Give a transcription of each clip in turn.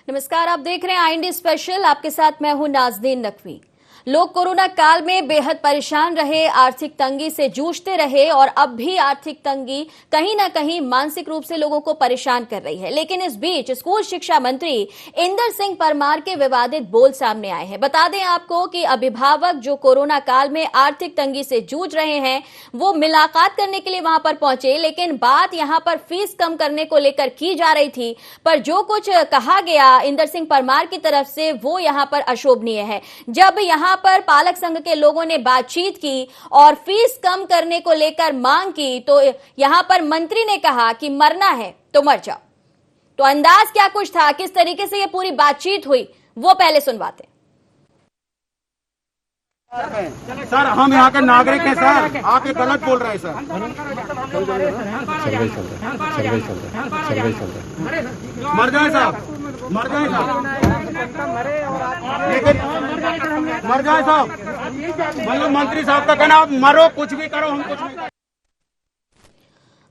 नमस्कार, आप देख रहे हैं IND स्पेशल। आपके साथ मैं हूं नाज़नीन नकवी। लोग कोरोना काल में बेहद परेशान रहे, आर्थिक तंगी से जूझते रहे और अब भी आर्थिक तंगी कहीं ना कहीं मानसिक रूप से लोगों को परेशान कर रही है। लेकिन इस बीच स्कूल शिक्षा मंत्री इंदर सिंह परमार के विवादित बोल सामने आए हैं। बता दें आपको कि अभिभावक जो कोरोना काल में आर्थिक तंगी से जूझ रहे हैं वो मुलाकात करने के लिए वहां पर पहुंचे, लेकिन बात यहां पर फीस कम करने को लेकर की जा रही थी। पर जो कुछ कहा गया इंदर सिंह परमार की तरफ से वो यहां पर अशोभनीय है। जब यहां पर पालक संघ के लोगों ने बातचीत की और फीस कम करने को लेकर मांग की तो यहां पर मंत्री ने कहा कि मरना है तो मर जाओ। तो अंदाज क्या कुछ था, किस तरीके से ये पूरी बातचीत हुई, वो पहले सुनवाते हैं। सर, हम यहाँ के नागरिक हैं सर, आप ये गलत बोल रहे हैं सर। सर्वे चल रहा है। मर जाए साहब, मर जाए साहब, लेकिन मर जाए साहब, मतलब मंत्री साहब का कहना आप मरो, कुछ भी करो, हम कुछ भी।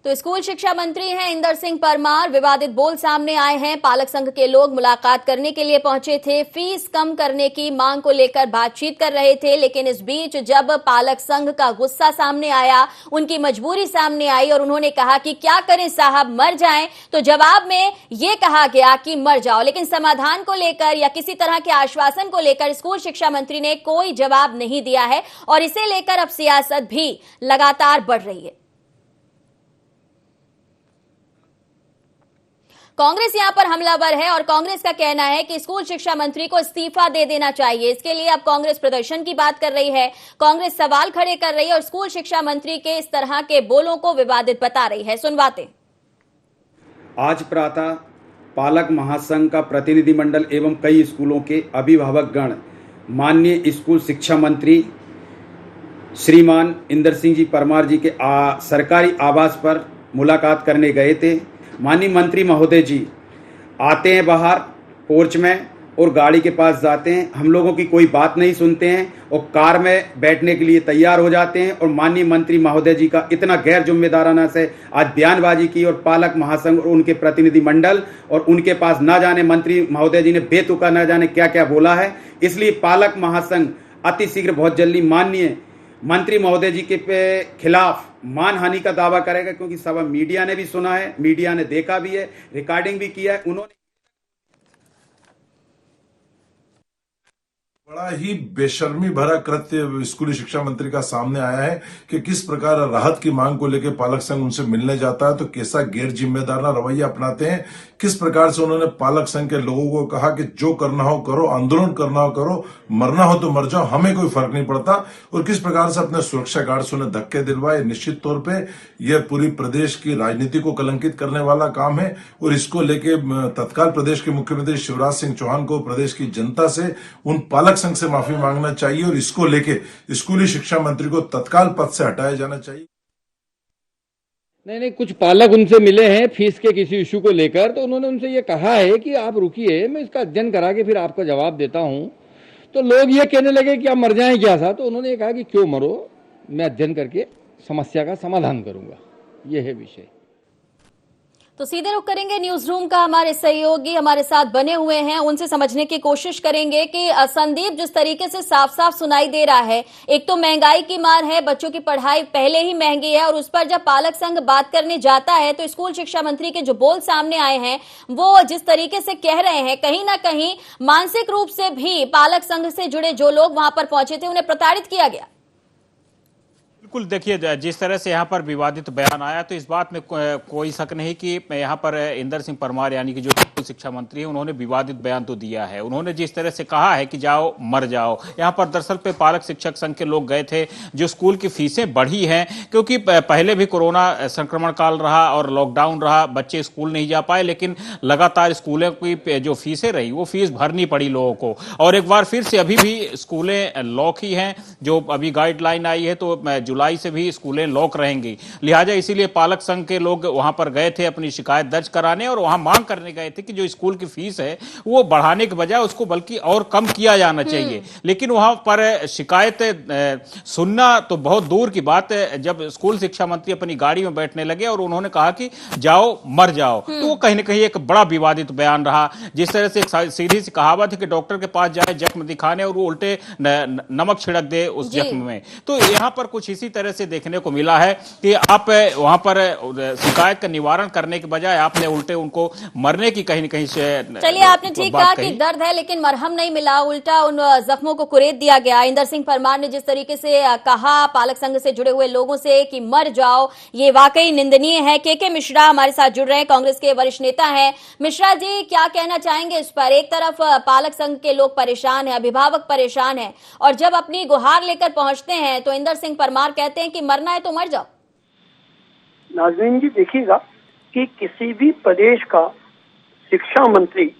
तो स्कूल शिक्षा मंत्री हैं इंदर सिंह परमार, विवादित बोल सामने आए हैं। पालक संघ के लोग मुलाकात करने के लिए पहुंचे थे, फीस कम करने की मांग को लेकर बातचीत कर रहे थे। लेकिन इस बीच जब पालक संघ का गुस्सा सामने आया, उनकी मजबूरी सामने आई और उन्होंने कहा कि क्या करें साहब, मर जाएं, तो जवाब में यह कहा गया कि मर जाओ। लेकिन समाधान को लेकर या किसी तरह के आश्वासन को लेकर स्कूल शिक्षा मंत्री ने कोई जवाब नहीं दिया है और इसे लेकर अब सियासत भी लगातार बढ़ रही है। कांग्रेस यहां पर हमलावर है और कांग्रेस का कहना है कि स्कूल शिक्षा मंत्री को इस्तीफा दे देना चाहिए। इसके लिए अब कांग्रेस प्रदर्शन की बात कर रही है, कांग्रेस सवाल खड़े कर रही है और स्कूल शिक्षा मंत्री के इस तरह के बोलों को विवादित बता रही है। सुनवाते। आज प्रातः पालक महासंघ का प्रतिनिधिमंडल एवं कई स्कूलों के अभिभावक गण माननीय स्कूल शिक्षा मंत्री श्रीमान इंदर सिंह जी परमार जी के सरकारी आवास पर मुलाकात करने गए थे। माननीय मंत्री महोदय जी आते हैं बाहर पोर्च में और गाड़ी के पास जाते हैं, हम लोगों की कोई बात नहीं सुनते हैं और कार में बैठने के लिए तैयार हो जाते हैं। और माननीय मंत्री महोदय जी का इतना गैर जिम्मेदाराना से आज बयानबाजी की और पालक महासंघ और उनके प्रतिनिधिमंडल और उनके पास ना जाने मंत्री महोदय जी ने बेतुका न जाने क्या क्या बोला है। इसलिए पालक महासंघ अति शीघ्र बहुत जल्दी माननीय मंत्री महोदय जी के खिलाफ मानहानि का दावा करेगा, क्योंकि सब मीडिया ने भी सुना है, मीडिया ने देखा भी है, रिकॉर्डिंग भी किया है। उन्होंने बड़ा ही बेशर्मी भरा कृत्य स्कूली शिक्षा मंत्री का सामने आया है कि किस प्रकार राहत की मांग को लेकर पालक संघ उनसे मिलने जाता है तो कैसा गैर जिम्मेदाराना रवैया अपनाते हैं। किस प्रकार से उन्होंने पालक संघ के लोगों को कहा कि जो करना हो करो, आंदोलन करना हो करो, मरना हो तो मर जाओ, हमें कोई फर्क नहीं पड़ता। और किस प्रकार से अपने सुरक्षा गार्ड से उन्हें धक्के दिलवाए। निश्चित तौर पर यह पूरी प्रदेश की राजनीति को कलंकित करने वाला काम है और इसको लेके तत्काल प्रदेश के मुख्यमंत्री शिवराज सिंह चौहान को प्रदेश की जनता से उन पालक संघ से माफी मांगना चाहिए और इसको लेके स्कूली शिक्षा मंत्री को तत्काल पद से हटाया जाना चाहिए। नहीं, कुछ पालक उनसे मिले हैं फीस के किसी इशू को लेकर, तो उन्होंने उनसे ये कहा है कि आप रुकिए, मैं इसका अध्ययन करा के फिर आपको जवाब देता हूं। तो लोग ये कहने लगे कि आप मर जाएं क्या था, तो उन्होंने ये कहा कि क्यों मरो, मैं अध्ययन करके समस्या का समाधान करूंगा। यह है विषय। तो सीधे रुख करेंगे न्यूज रूम का, हमारे सहयोगी हमारे साथ बने हुए हैं, उनसे समझने की कोशिश करेंगे कि संदीप, जिस तरीके से साफ साफ सुनाई दे रहा है, एक तो महंगाई की मार है, बच्चों की पढ़ाई पहले ही महंगी है और उस पर जब पालक संघ बात करने जाता है तो स्कूल शिक्षा मंत्री के जो बोल सामने आए हैं वो जिस तरीके से कह रहे हैं, कहीं ना कहीं मानसिक रूप से भी पालक संघ से जुड़े जो लोग वहां पर पहुंचे थे उन्हें प्रताड़ित किया गया। बिल्कुल, देखिए जिस तरह से यहाँ पर विवादित बयान आया तो इस बात में कोई शक नहीं कि यहाँ पर इंदर सिंह परमार यानी कि जो स्कूल शिक्षा मंत्री है उन्होंने विवादित बयान तो दिया है। उन्होंने जिस तरह से कहा है कि जाओ मर जाओ, यहाँ पर दरअसल पे पालक शिक्षक संघ के लोग गए थे। जो स्कूल की फीसें बढ़ी हैं क्योंकि पहले भी कोरोना संक्रमण काल रहा और लॉकडाउन रहा, बच्चे स्कूल नहीं जा पाए, लेकिन लगातार स्कूलों की जो फीसें रही वो फीस भरनी पड़ी लोगों को। और एक बार फिर से अभी भी स्कूलें लॉक ही हैं, जो अभी गाइडलाइन आई है तो जुलाई से भी स्कूलें लॉक रहेंगी। लिहाजा इसीलिए पालक संघ के लोग वहां पर गए थे अपनी शिकायत दर्ज कराने और वहां मांग करने गए थे कि जो स्कूल की फीस है वो बढ़ाने के बजाय उसको बल्कि और कम किया जाना चाहिए। लेकिन वहां पर शिकायत सुनना तो बहुत दूर की बात है। जब स्कूल शिक्षा मंत्री अपनी गाड़ी में बैठने लगे और उन्होंने कहा कि जाओ मर जाओ, तो वो कहीं ना कहीं एक बड़ा विवादित बयान रहा। जिस तरह से एक सीधी सी कहावत है कि डॉक्टर के पास जाए जख्म दिखाने और वो उल्टे नमक छिड़क दे उस जख्म में, तो यहाँ पर कुछ इसी तरह से देखने को मिला है कि आप वहां पर शिकायत का निवारण करने के बजाय आपने उल्टे उनको मरने की कहीं न कहीं से। चलिए, आपने ठीक कहा कि दर्द है लेकिन मरहम नहीं मिला, उल्टा उन जख्मों को कुरेद दिया गया। इंदर सिंह परमार ने जिस तरीके से कहा पालक संघ से जुड़े हुए लोगों से कि मर जाओ, ये वाकई निंदनीय है। के मिश्रा हमारे साथ जुड़ रहे हैं, कांग्रेस के वरिष्ठ नेता हैं। मिश्रा जी, क्या कहना चाहेंगे इस पर? एक तरफ पालक संघ के लोग परेशान हैं, अभिभावक परेशान हैं, और जब अपनी गुहार लेकर पहुंचते हैं तो इंदर सिंह परमार कहते हैं कि मरना है तो मर जाओ। नाज़रीन जी, देखिएगा कि किसी भी प्रदेश का शिक्षा मंत्री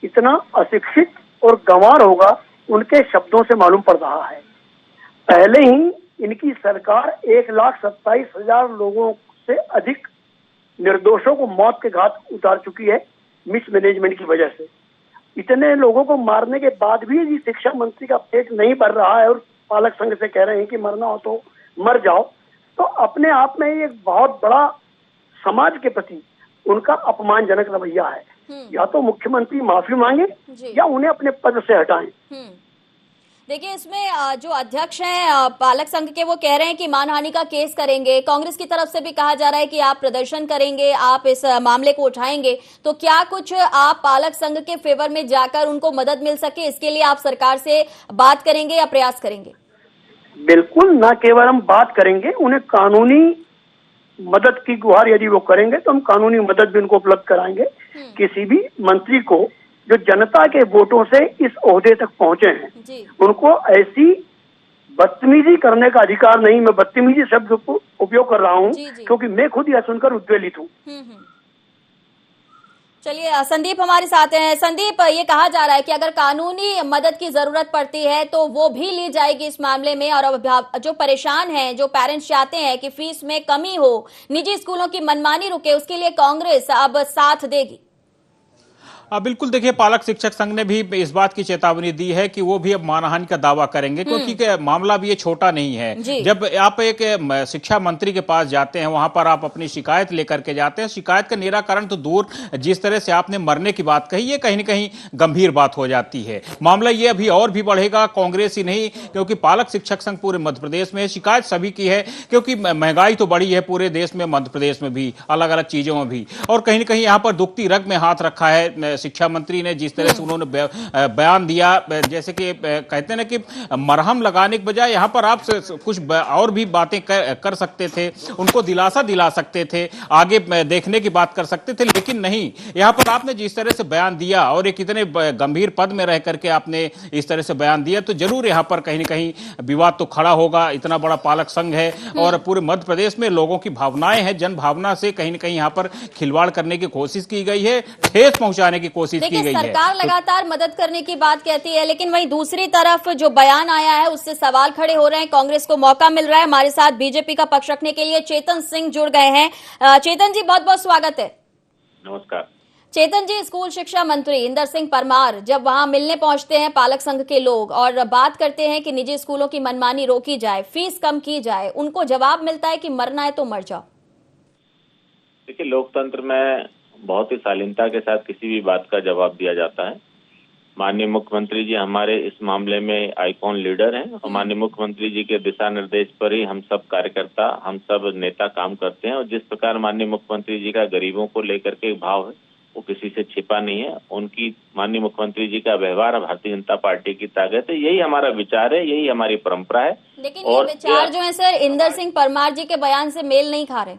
इतना अशिक्षित और गंवार होगा उनके शब्दों से मालूम पड़ रहा है। पहले ही इनकी सरकार 1,27,000 लोगों से अधिक निर्दोषों को मौत के घाट उतार चुकी है मिसमैनेजमेंट की वजह से। इतने लोगों को मारने के बाद भी यदि शिक्षा मंत्री का पेट नहीं भर रहा है और पालक संघ से कह रहे हैं कि मरना हो तो मर जाओ, तो अपने आप में एक बहुत बड़ा समाज के प्रति उनका अपमानजनक रवैया है। या तो मुख्यमंत्री माफी मांगे या उन्हें अपने पद से हटाएं। देखिए, इसमें जो अध्यक्ष हैं पालक संघ के, वो कह रहे हैं कि मानहानि का केस करेंगे। कांग्रेस की तरफ से भी कहा जा रहा है कि आप प्रदर्शन करेंगे, आप इस मामले को उठाएंगे। तो क्या कुछ आप पालक संघ के फेवर में जाकर उनको मदद मिल सके, इसके लिए आप सरकार से बात करेंगे या प्रयास करेंगे? बिल्कुल, न केवल हम बात करेंगे, उन्हें कानूनी मदद की गुहार यदि वो करेंगे तो हम कानूनी मदद भी उनको उपलब्ध कराएंगे। किसी भी मंत्री को जो जनता के वोटों से इस ओहदे तक पहुंचे हैं, उनको ऐसी बदतमीजी करने का अधिकार नहीं। मैं बदतमीजी शब्द को उपयोग कर रहा हूं क्योंकि मैं खुद यह सुनकर उद्वेलित हूं। चलिए, संदीप हमारे साथ हैं। संदीप, ये कहा जा रहा है कि अगर कानूनी मदद की जरूरत पड़ती है तो वो भी ली जाएगी इस मामले में, और जो परेशान हैं, जो पेरेंट्स चाहते हैं कि फीस में कमी हो, निजी स्कूलों की मनमानी रुके, उसके लिए कांग्रेस अब साथ देगी। बिल्कुल, देखिए, पालक शिक्षक संघ ने भी इस बात की चेतावनी दी है कि वो भी अब मानहानि का दावा करेंगे, क्योंकि मामला भी ये छोटा नहीं है। जब आप एक शिक्षा मंत्री के पास जाते हैं, वहां पर आप अपनी शिकायत लेकर के जाते हैं, शिकायत का निराकरण तो दूर, जिस तरह से आपने मरने की बात कही, ये कहीं न कहीं गंभीर बात हो जाती है। मामला ये अभी और भी बढ़ेगा, कांग्रेस ही नहीं, क्योंकि पालक शिक्षक संघ पूरे मध्य प्रदेश में है, शिकायत सभी की है, क्योंकि महंगाई तो बढ़ी है पूरे देश में, मध्य प्रदेश में भी, अलग अलग चीजों में भी, और कहीं न कहीं यहाँ पर दुखती रग में हाथ रखा है शिक्षा मंत्री ने। जिस तरह से उन्होंने बयान दिया, जैसे कि कहते हैं ना कि मरहम लगाने के बजाय यहाँ पर आप कुछ और भी बातें कर सकते थे, उनको दिलासा दिला सकते थे, आगे देखने की बात कर सकते थे, लेकिन नहीं। यहाँ पर आपने जिस तरह से बयान दिया और एक इतने गंभीर पद में रह करके आपने इस तरह से बयान दिया, तो जरूर यहाँ पर कहीं ना कहीं विवाद तो खड़ा होगा। इतना बड़ा पालक संघ है और पूरे मध्य प्रदेश में लोगों की भावनाएं हैं, जन भावना से कहीं ना कहीं यहाँ पर खिलवाड़ करने की कोशिश की गई है, ठेस पहुंचाने की कोशिश की गई है। सरकार लगातार मदद करने की बात कहती है, लेकिन वहीं दूसरी तरफ जो बयान आया है उससे सवाल खड़े हो रहे हैं। कांग्रेस को मौका मिल रहा है। हमारे साथ बीजेपी का पक्ष रखने के लिए चेतन सिंह जुड़ गए हैं। चेतन जी, बहुत बहुत स्वागत है। नमस्कार। चेतन जी, स्कूल शिक्षा मंत्री इंदर सिंह परमार जब वहां मिलने पहुंचते हैं पालक संघ के लोग और बात करते हैं कि निजी स्कूलों की मनमानी रोकी जाए, फीस कम की जाए, उनको जवाब मिलता है कि मरना है तो मर जाओ। देखिए, लोकतंत्र में बहुत ही शालीनता के साथ किसी भी बात का जवाब दिया जाता है। माननीय मुख्यमंत्री जी हमारे इस मामले में आइकॉन लीडर हैं और माननीय मुख्यमंत्री जी के दिशा निर्देश पर ही हम सब कार्यकर्ता, हम सब नेता काम करते हैं। और जिस प्रकार माननीय मुख्यमंत्री जी का गरीबों को लेकर के भाव है वो किसी से छिपा नहीं है। उनकी माननीय मुख्यमंत्री जी का व्यवहार भारतीय जनता पार्टी की ताकत है, यही हमारा विचार है, यही हमारी परंपरा है। लेकिन ये विचार जो है सर, इंदर सिंह परमार जी के बयान से मेल नहीं खा रहे।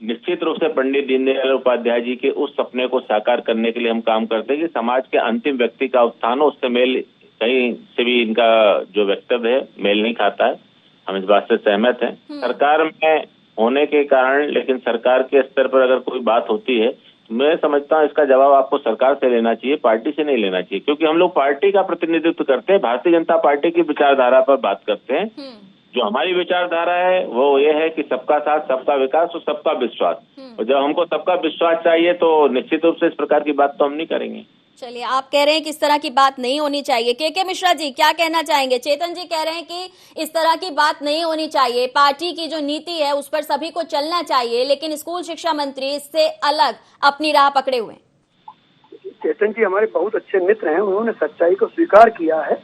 निश्चित रूप से पंडित दीनदयाल उपाध्याय जी के उस सपने को साकार करने के लिए हम काम करते हैं कि समाज के अंतिम व्यक्ति का उत्थान हो, उससे मेल कहीं से भी इनका जो वक्तव्य है मेल नहीं खाता है। हम इस बात से सहमत हैं। सरकार में होने के कारण, लेकिन सरकार के स्तर पर अगर कोई बात होती है तो मैं समझता हूँ इसका जवाब आपको सरकार से लेना चाहिए, पार्टी से नहीं लेना चाहिए, क्योंकि हम लोग पार्टी का प्रतिनिधित्व करते हैं, भारतीय जनता पार्टी की विचारधारा पर बात करते हैं। जो हमारी विचारधारा है वो ये है कि सबका साथ, सबका विकास और सबका विश्वास। और जब हमको सबका विश्वास चाहिए तो निश्चित रूप से इस प्रकार की बात तो हम नहीं करेंगे। चलिए, आप कह रहे हैं कि इस तरह की बात नहीं होनी चाहिए। के मिश्रा जी क्या कहना चाहेंगे? चेतन जी कह रहे हैं कि इस तरह की बात नहीं होनी चाहिए, पार्टी की जो नीति है उस पर सभी को चलना चाहिए, लेकिन स्कूल शिक्षा मंत्री इससे अलग अपनी राह पकड़े हुए। चेतन जी हमारे बहुत अच्छे मित्र हैं, उन्होंने सच्चाई को स्वीकार किया है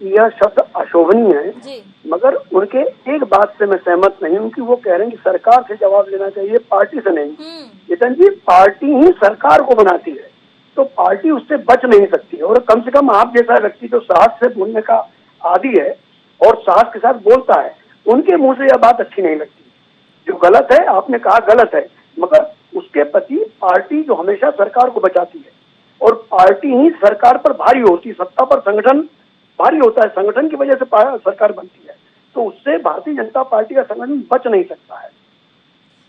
कि यह शब्द अशोभनीय है, मगर उनके एक बात से मैं सहमत नहीं हूँ कि वो कह रहे हैं कि सरकार से जवाब लेना चाहिए, पार्टी से नहीं। चेतन जी, पार्टी ही सरकार को बनाती है, तो पार्टी उससे बच नहीं सकती। और कम से कम आप जैसा व्यक्ति जो साहस से बोलने का आदी है और साहस के साथ बोलता है, उनके मुंह से यह बात अच्छी नहीं लगती। जो गलत है, आपने कहा गलत है, मगर उसके प्रति पार्टी जो हमेशा सरकार को बचाती है, और पार्टी ही सरकार पर भारी होती है, सत्ता पर संगठन भारी होता है, संगठन की वजह से सरकार बनती है, तो उससे भारतीय जनता पार्टी का संगठन बच नहीं सकता है।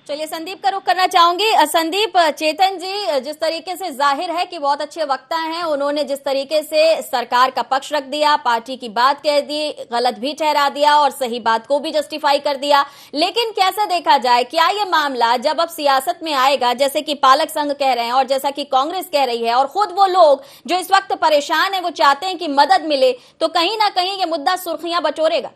चलिए, संदीप का रुख करना चाहूंगी। संदीप, चेतन जी जिस तरीके से जाहिर है कि बहुत अच्छे वक्ता हैं, उन्होंने जिस तरीके से सरकार का पक्ष रख दिया, पार्टी की बात कह दी, गलत भी ठहरा दिया और सही बात को भी जस्टिफाई कर दिया, लेकिन कैसा देखा जाए, क्या ये मामला जब अब सियासत में आएगा, जैसे कि पालक संघ कह रहे हैं और जैसा कि कांग्रेस कह रही है, और खुद वो लोग जो इस वक्त परेशान है वो चाहते हैं कि मदद मिले, तो कहीं ना कहीं ये मुद्दा सुर्खियां बटोरेगा?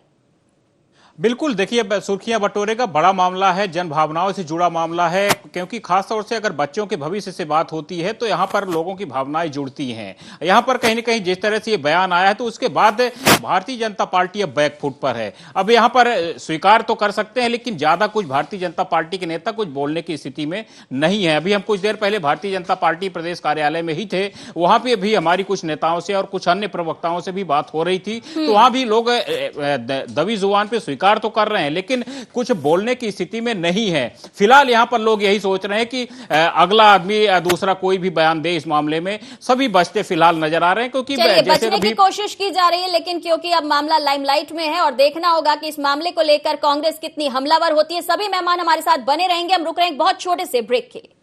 बिल्कुल, देखिए सुर्खियां बटोरे का बड़ा मामला है, जन भावनाओं से जुड़ा मामला है, क्योंकि खासतौर से अगर बच्चों के भविष्य से बात होती है तो यहाँ पर लोगों की भावनाएं जुड़ती हैं। यहाँ पर कहीं न कहीं जिस तरह से ये बयान आया है तो उसके बाद भारतीय जनता पार्टी अब बैकफुट पर है। अब यहाँ पर स्वीकार तो कर सकते हैं, लेकिन ज्यादा कुछ भारतीय जनता पार्टी के नेता कुछ बोलने की स्थिति में नहीं है। अभी हम कुछ देर पहले भारतीय जनता पार्टी प्रदेश कार्यालय में ही थे, वहां पर भी हमारी कुछ नेताओं से और कुछ अन्य प्रवक्ताओं से भी बात हो रही थी, तो वहां भी लोग दबी जुबान पे स्वीकार तो कर रहे हैं, लेकिन कुछ बोलने की स्थिति में नहीं है। फिलहाल यहां पर लोग यही सोच रहे हैं कि अगला आदमी दूसरा कोई भी बयान दे इस मामले में, सभी बचते फिलहाल नजर आ रहे हैं, क्योंकि बचने की कोशिश की जा रही है, लेकिन क्योंकि अब मामला लाइमलाइट में है और देखना होगा कि इस मामले को लेकर कांग्रेस कितनी हमलावर होती है। सभी मेहमान हमारे साथ बने रहेंगे। हम रुक रहे हैं एक बहुत छोटे से ब्रेक के लिए।